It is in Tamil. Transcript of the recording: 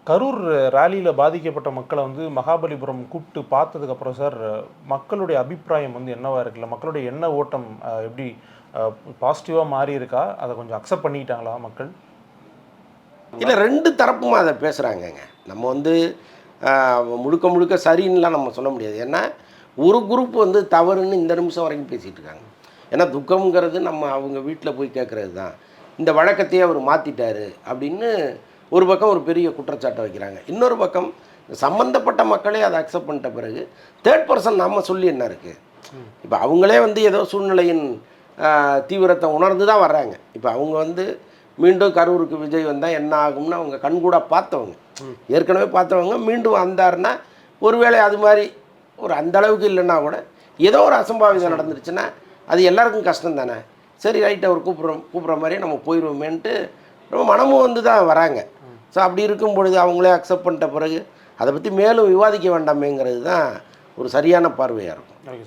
கரூர் ரேலியில் பாதிக்கப்பட்ட மக்களை வந்து மகாபலிபுரம் கூப்பிட்டு பார்த்ததுக்கப்புறம் சார், மக்களுடைய அபிப்பிராயம் வந்து என்னவா இருக்குல்ல, மக்களுடைய எண்ண ஓட்டம் எப்படி பாசிட்டிவாக மாறி இருக்கா? அதை கொஞ்சம் அக்செப்ட் பண்ணிக்கிட்டாங்களா மக்கள்? இல்லை, 2 தரப்புமா அதை பேசுகிறாங்கங்க. நம்ம வந்து முழுக்க முழுக்க சரின்னுலாம் நம்ம சொல்ல முடியாது. ஏன்னா ஒரு குரூப் வந்து தவறுன்னு இந்த நிமிஷம் வரைக்கும் பேசிகிட்டு இருக்காங்க. ஏன்னா துக்கம்ங்கிறது நம்ம அவங்க வீட்டில் போய் கேட்குறது தான். இந்த வழக்கத்தையே அவர் மாற்றிட்டாரு அப்படின்னு ஒரு பக்கம் ஒரு பெரிய குற்றச்சாட்டை வைக்கிறாங்க. இன்னொரு பக்கம் சம்மந்தப்பட்ட மக்களே அதை அக்செப்ட் பண்ணிட்ட பிறகு தேர்ட் பர்சன் நம்ம சொல்லி என்ன இருக்குது? இப்போ அவங்களே வந்து ஏதோ சூழ்நிலையின் தீவிரத்தை உணர்ந்து தான் வர்றாங்க. இப்போ அவங்க வந்து மீண்டும் கரூருக்கு விஜய் வந்தால் என்ன ஆகும்னு அவங்க கண்கூட பார்த்தவங்க, ஏற்கனவே பார்த்தவங்க. மீண்டும் வந்தாருன்னா ஒருவேளை அது மாதிரி ஒரு அந்த அளவுக்கு இல்லைன்னா கூட ஏதோ ஒரு அசம்பாவிதம் நடந்துருச்சுன்னா அது எல்லாருக்கும் கஷ்டம் தானே. சரி, ரைட், அவர் கூப்பிட்ற மாதிரியே நம்ம போயிடுவோமேன்ட்டு ரொம்ப மனமும் வந்து தான் வராங்க. ஸோ அப்படி இருக்கும் பொழுது அவங்களே அக்செப்ட் பண்ணிட்ட பிறகு அதை பற்றி மேலும் விவாதிக்க வேண்டாமேங்கிறது தான் ஒரு சரியான பார்வையாக இருக்கும்.